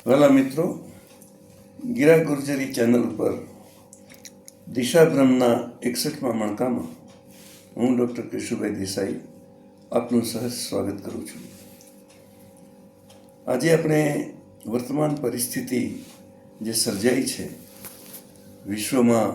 વહાલા મિત્રો, ગિરા ગુર્જરી ચેનલ પર દિશાભ્રમના 61મા મણકામાં હું ડૉક્ટર કેશુભાઈ દેસાઈ આપનું સહજ સ્વાગત કરું છું. આજે આપણે વર્તમાન પરિસ્થિતિ જે સર્જાઈ છે, વિશ્વમાં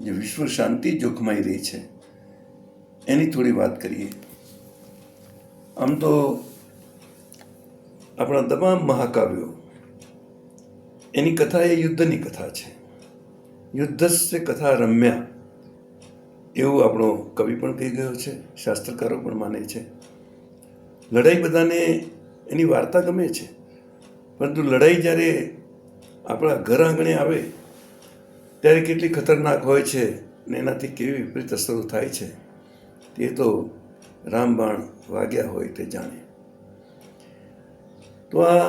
જે વિશ્વ શાંતિ જોખમાઈ રહી છે, એની થોડી વાત કરીએ. આમ તો આપણા તમામ મહાકાવ્યો એની કથા એ યુદ્ધની કથા છે. યુદ્ધસ્ય કથા રમ્યા એવું આપણો કવિ પણ કહી ગયો છે, શાસ્ત્રકારો પણ માને છે. લડાઈ બધાને એની વાર્તા ગમે છે, પરંતુ લડાઈ જ્યારે આપણા ઘર આંગણે આવે ત્યારે કેટલી ખતરનાક હોય છે ને એનાથી કેવી વિપરીત અસરો થાય છે તે તો રામબાણ વાગ્યા હોય તે જાણે. તો આ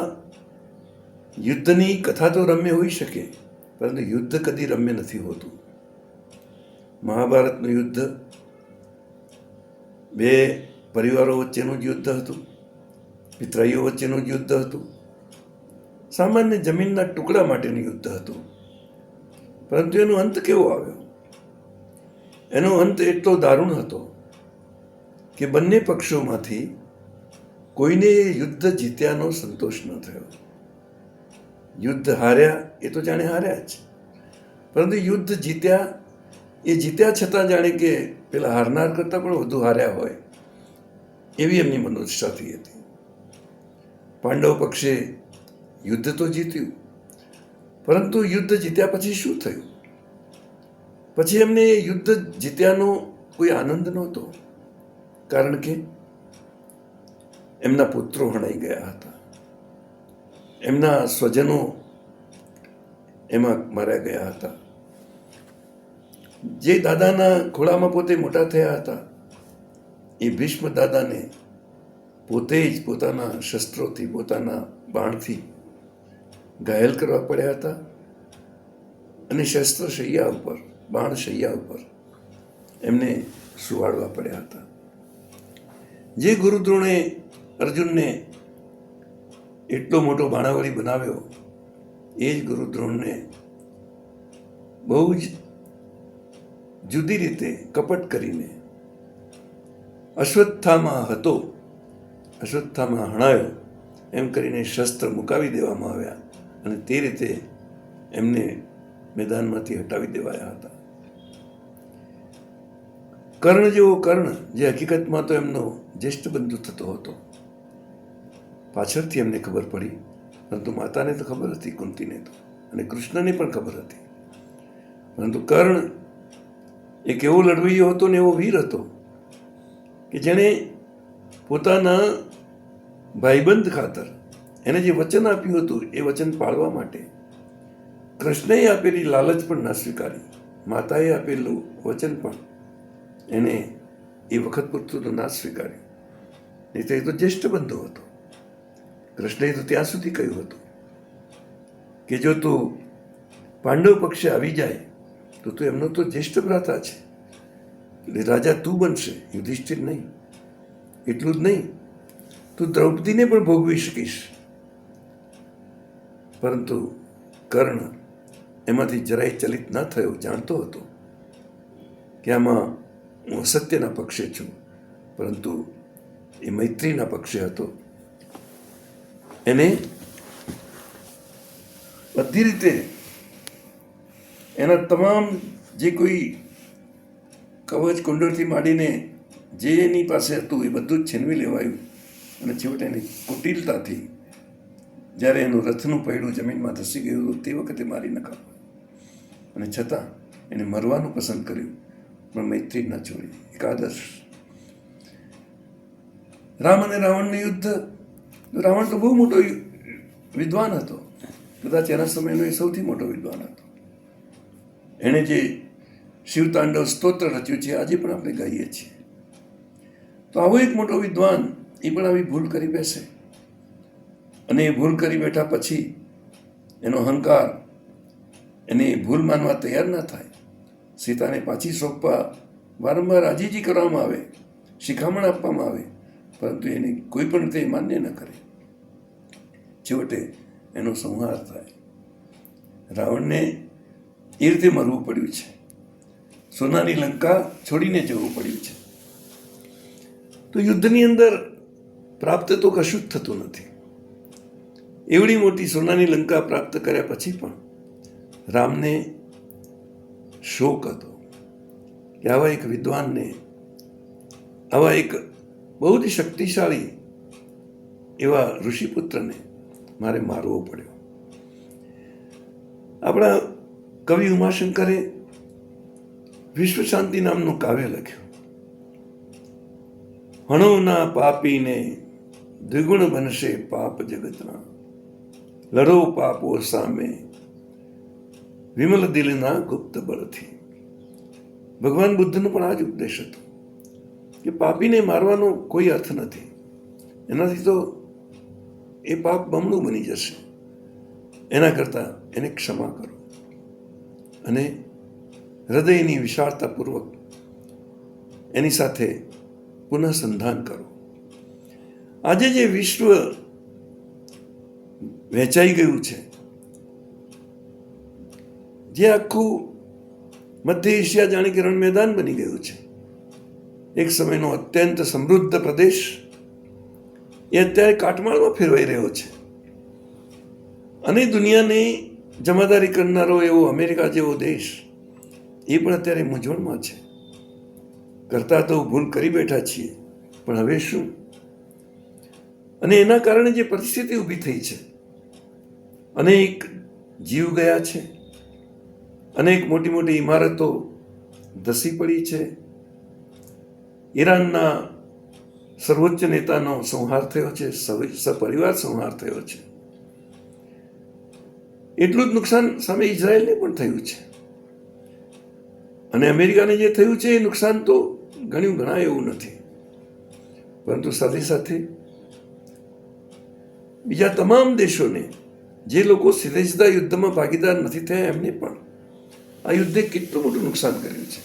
યુદ્ધની કથા તો રમ્ય હોઈ શકે, પરંતુ યુદ્ધ કદી રમ્ય નથી હોતું. મહાભારતનું યુદ્ધ બે પરિવારો વચ્ચેનું જ યુદ્ધ હતું, પિતરાઈઓ વચ્ચેનું જ યુદ્ધ હતું, સામાન્ય જમીનના ટુકડા માટેનું યુદ્ધ હતું. પરંતુ એનો અંત કેવો આવ્યો? એનો અંત એટલો દારૂણ હતો કે બંને પક્ષોમાંથી કોઈને યુદ્ધ જીત્યાનો સંતોષ ન થયો. યુદ્ધ હાર્યા એ તો જાણે હાર્યા જ, પરંતુ યુદ્ધ જીત્યા એ જીત્યા છતાં જાણે કે પેલા હારનાર કરતાં પણ વધુ હાર્યા હોય એવી એમની મનોદશા થઈ હતી. પાંડવ પક્ષે યુદ્ધ તો જીત્યું, પરંતુ યુદ્ધ જીત્યા પછી શું થયું? પછી એમને યુદ્ધ જીત્યાનો કોઈ આનંદ નહોતો, કારણ કે એમના પુત્રો હણાઈ ગયા હતા, એમના સ્વજનો એમાં માર્યા ગયા હતા. જે દાદાના ખોળામાં પોતે મોટા થયા હતા એ ભીષ્મ દાદાને પોતે જ પોતાના શસ્ત્રોથી, પોતાના બાણથી ઘાયલ કરવા પડ્યા હતા અને શસ્ત્ર શૈયા ઉપર, બાણ શૈયા ઉપર એમને સુવાડવા પડ્યા હતા. જે ગુરુદ્રોણે અર્જુનને એટલો મોટો બાણાવળી બનાવ્યો, એ જ ગુરુદ્રોણને બહુ જ જુદી રીતે કપટ કરીને અશ્વત્થામા હતો, અશ્વત્થામા હણાયો એમ કરીને શસ્ત્ર મુકાવી દેવામાં આવ્યા અને તે રીતે એમને મેદાનમાંથી હટાવી દેવાયા હતા. કર્ણ જેવો કર્ણ, જે હકીકતમાં તો એમનો જ્યેષ્ઠ બંધુ થતો હતો, પાછળથી એમને ખબર પડી, પરંતુ માતાને તો ખબર હતી, કુંતીને તો, અને કૃષ્ણને પણ ખબર હતી. પરંતુ કર્ણ એક એવો લડવૈયો હતો ને એવો વીર હતો કે જેણે પોતાના ભાઈબંધ ખાતર એને જે વચન આપ્યું હતું એ વચન પાળવા માટે કૃષ્ણએ આપેલી લાલચ પણ ના સ્વીકારી, માતાએ આપેલું વચન પણ એને એ વખત પૂરતું તો ના સ્વીકાર્યું. નહીં તો એ તો જ્યેષ્ઠ બંધુ હતો. કૃષ્ણએ તો ત્યાં સુધી કહ્યું હતું કે જો તું પાંડવ પક્ષે આવી જાય તો તું એમનો તો જ્યેષ્ઠ ભ્રાતા છે, એટલે રાજા તું બનશે, યુધિષ્ઠિર નહીં. એટલું જ નહીં, તું દ્રૌપદીને પણ ભોગવી શકીશ. પરંતુ કર્ણ એમાંથી જરાય ચલિત ના થયો, જાણતો હતો કે આમાં હું અસત્યના પક્ષે છું, પરંતુ એ મૈત્રીના પક્ષે હતો. એને બધી રીતે એના તમામ જે કોઈ કવચ કુંડળથી માંડીને જે એની પાસે હતું એ બધું જ છીનવી લેવાયું અને છેવટે એની કુટિલતાથી જ્યારે એનું રથનું પૈડું જમીનમાં ધસી ગયું તે વખતે મારી નખાવ્યું, અને છતાં એને મરવાનું પસંદ કર્યું, પણ મૈત્રી ના છોડી. એક આદર્શ. રામ અને રાવણનું યુદ્ધ, રાવણ તો બહુ મોટો વિદ્વાન હતો, કદાચ એના સમયનો એ સૌથી મોટો વિદ્વાન હતો. એણે જે શિવતાંડવ સ્તોત્ર રચ્યું છે આજે પણ આપણે ગાઈએ છીએ. તો આવો એક મોટો વિદ્વાન એ પણ આવી ભૂલ કરી બેસે, અને એ ભૂલ કરી બેઠા પછી એનો અહંકાર એને ભૂલ માનવા તૈયાર ના થાય. સીતાને પાછી સોંપવા વારંવાર આજીજી કરવામાં આવે, શિખામણ આપવામાં આવે, પરંતુ એને કોઈ પણ રીતે માન્ય ન કરે. છેવટે એનો સંહાર થાય. રાવણને એ રીતે મરવું પડ્યું છે, સોનાની લંકા છોડીને જવું પડ્યું છે. તો યુદ્ધની અંદર પ્રાપ્ત તો કશું જ થતું નથી. એવડી મોટી સોનાની લંકા પ્રાપ્ત કર્યા પછી પણ રામને શોક હતો કે આવા એક વિદ્વાનને, આવા એક બહુ જ શક્તિશાળી એવા ઋષિપુત્રને મારે મારવો પડ્યો. આપણા કવિ ઉમાશંકરે વિશ્વ શાંતિ નામનું કાવ્ય લખ્યું. હણોના પાપીને દ્વિગુણ બનશે પાપ જગતના, લડો પાપો સામે વિમલ દિલના ગુપ્ત બળથી. ભગવાન બુદ્ધનો પણ આ જ ઉપદેશ હતો કે પાપીને મારવાનો કોઈ અર્થ નથી, એનાથી તો એ પાપ બમણું બની જશે. એના કરતાં એને ક્ષમા કરો અને હૃદયની વિશાળતાપૂર્વક એની સાથે પુનઃ સંધાન કરો. આજે જે વિશ્વ વહેંચાઈ ગયું છે, જે આખું મધ્ય એશિયા જાણે કે રણ મેદાન બની ગયું છે, એક સમયનો અત્યંત સમૃદ્ધ પ્રદેશ એ અત્યારે કાટમાળમાં ફેરવાઈ રહ્યો છે. અને દુનિયાની જમાદારી કરનારો એવો અમેરિકા જેવો દેશ એ પણ અત્યારે મૂંઝવણમાં છે. કરતા તો ભૂલ કરી બેઠા છીએ, પણ હવે શું? અને એના કારણે જે પરિસ્થિતિ ઊભી થઈ છે, અનેક જીવ ગયા છે, અનેક મોટી મોટી ઇમારતો ધસી પડી છે, ઈરાનના સર્વોચ્ચ નેતાનો સંહાર થયો છે, સપરિવાર સંહાર થયો છે. એટલું જ નુકસાન સામે ઇઝરાયલને પણ થયું છે. અને અમેરિકાને જે થયું છે એ નુકસાન તો ગણાય એવું નથી, પરંતુ સાથે સાથે બીજા તમામ દેશોને, જે લોકો સીધે સીધા યુદ્ધમાં ભાગીદાર નથી થયા, એમને પણ આ યુદ્ધે કેટલું મોટું નુકસાન કર્યું છે.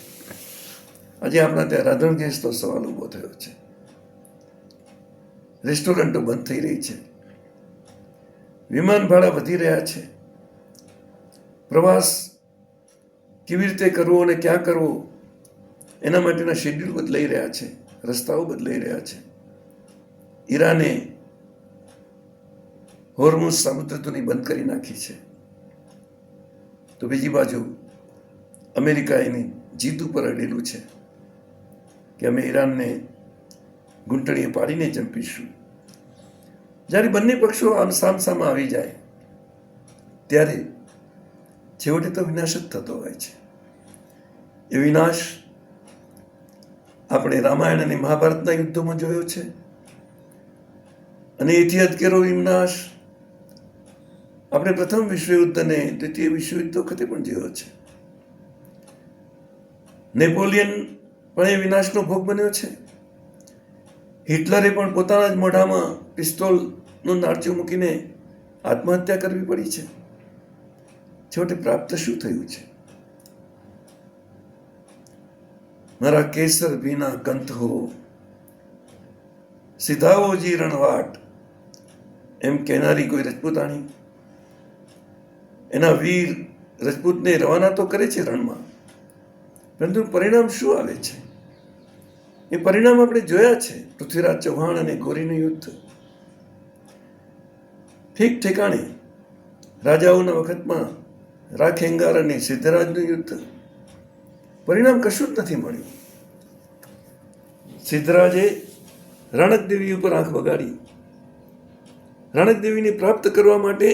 આજે આપણા ત્યાં રાંધણ ગેસનો સવાલ ઊભો થયો છે, રેસ્ટોરન્ટો બંધ થઈ રહી છે, વિમાન ભાડા વધી રહ્યા છે, પ્રવાસ કેવી રીતે કરવો અને ક્યાં કરવો એના માટેના શેડ્યુલ બદલાઈ રહ્યા છે, રસ્તાઓ બદલાઈ રહ્યા છે. ઈરાને હોર્મુઝ સામુદ્રધુની બંધ કરી નાખી છે, તો બીજી બાજુ અમેરિકા એની જીત ઉપર અડેલું છે કે અમે ઈરાનને ઘૂંટણીએ પાડીને ચંપીશું. જ્યારે બંને પક્ષો આમ સામસામા આવી જાય ત્યારે છેવટે તો વિનાશ જ થતો હોય છે. એ વિનાશ આપણે રામાયણ અને મહાભારતના યુદ્ધોમાં જોયો છે, અને એથી અદકેરો વિનાશ આપણે પ્રથમ વિશ્વયુદ્ધ અને દ્વિતીય વિશ્વયુદ્ધ વખતે પણ જોયો છે. નેપોલિયન પણ એ વિનાશનો ભોગ બન્યો છે. હિટલરે પણ પોતાના જ મોઢામાં પિસ્તોલનું નાળચું મૂકીને આત્મહત્યા કરવી પડી છે. છેવટે પ્રાપ્ત શું થયું છે? મારા કેસર ભીના કંથ હો, સિધાઓ જી રણવાટ, એમ કહેનારી કોઈ રજપૂતાણી એના વીર રજપૂતને રવાના તો કરે છે રણમાં, પરંતુ પરિણામ શું આવે છે? એ પરિણામ આપણે જોયા છે. પૃથ્વીરાજ ચૌહાણ અને ગોરીનું યુદ્ધ, ઠીક ઠેકાણે રાજાઓના વખતમાં રાખેંગાર અને સિદ્ધરાજનું યુદ્ધ, પરિણામ કશું જ નથી મળ્યું. સિદ્ધરાજે રાણક દેવી ઉપર આંખ બગાડી. રાણક દેવીને પ્રાપ્ત કરવા માટે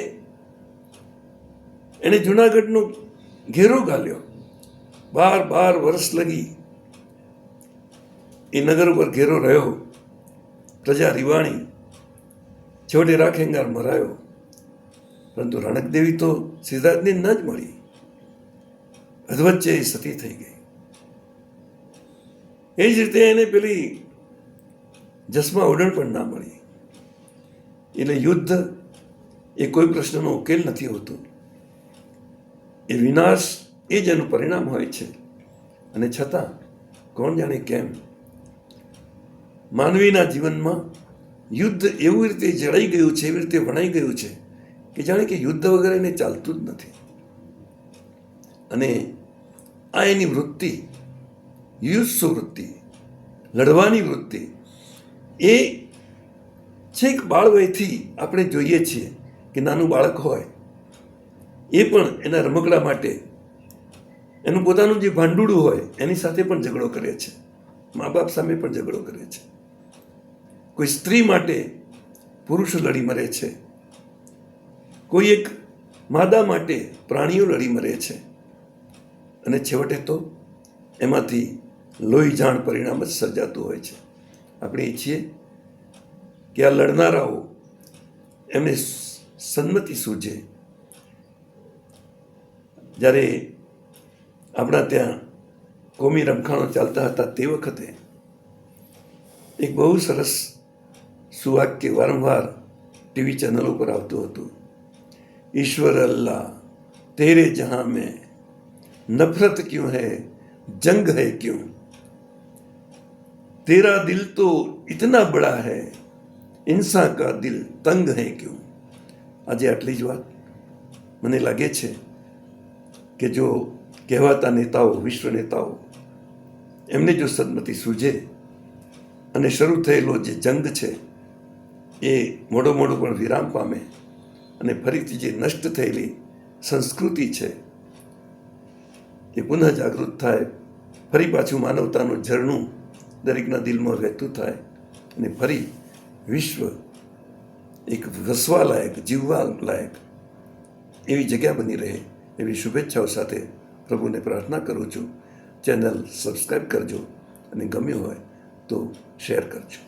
એણે જુનાગઢનો ઘેરો ગાલ્યો. 12 વર્ષ લગી એ નગર ઉપર ઘેરો રહ્યો. પ્રજા રીવાણી, છેવટે રાખેંગાર મરાયો. પરંતુ રાણક દેવી તો સિદ્ધરાજને ન જ મળી, અધવચ્ચે એ સતી થઈ ગઈ. એ જ રીતે એને પેલી જસમા ઓડણ પણ ના મળી. એટલે યુદ્ધ એ કોઈ પ્રશ્નનો ઉકેલ નથી હોતો, એ વિનાશ એ જ એનું પરિણામ હોય છે. અને છતાં કોણ જાણે કેમ માનવીના જીવનમાં યુદ્ધ એવી રીતે જડાઈ ગયું છે, એવી રીતે વણાઈ ગયું છે કે જાણે કે યુદ્ધ વગર એને ચાલતું જ નથી. અને આ એની વૃત્તિ, યુત્સુ વૃત્તિ, લડવાની વૃત્તિ, એ છેક બાળવયથી આપણે જોઈએ છીએ કે નાનું બાળક હોય એ પણ એના રમકડા માટે એનું પોતાનું જે ભાંડુડું હોય એની સાથે પણ ઝઘડો કરે છે, મા બાપ સામે પણ ઝઘડો કરે છે. કોઈ સ્ત્રી માટે પુરુષો લડી મરે છે, કોઈ એક માદા માટે પ્રાણીઓ લડી મરે છે, અને છેવટે તો એમાંથી લોહી જાણ પરિણામ જ સર્જાતું હોય છે. આપણે ઈચ્છીએ કે આ લડનારાઓ એમને સન્મતિ સૂજે. જ્યારે આપણા ત્યાં કોમી રમખાણો ચાલતા હતા તે વખતે એક બહુ સરસ સુવાક્ય વારંવાર ટીવી ચેનલો પર આવતું હતું. ઈશ્વર અલ્લાહ તેરે જહાં મેં नफरत क्यों है, जंग है क्यों, तेरा दिल तो इतना बड़ा है, इंसान का दिल तंग है क्यों. આજે આટલી જ વાત. મને લાગે છે કે જો કહેવાતા નેતાઓ, વિશ્વ નેતાઓ, એમને જો સદમતી સૂજે અને શરૂ થયેલો જે જંગ છે એ મોડો પણ વિરામ પામે અને ફરીથી જે નષ્ટ થયેલી સંસ્કૃતિ છે એ પુનઃ જાગૃત થાય, ફરી પાછું માનવતાનું ઝરણું દરેકના દિલમાં વહેતું થાય અને ફરી વિશ્વ એક વસવા લાયક, જીવવા લાયક એવી જગ્યા બની રહે એવી શુભેચ્છાઓ સાથે પ્રભુને પ્રાર્થના કરું છું. ચેનલ સબસ્ક્રાઈબ કરજો અને ગમ્યું હોય તો શેર કરજો.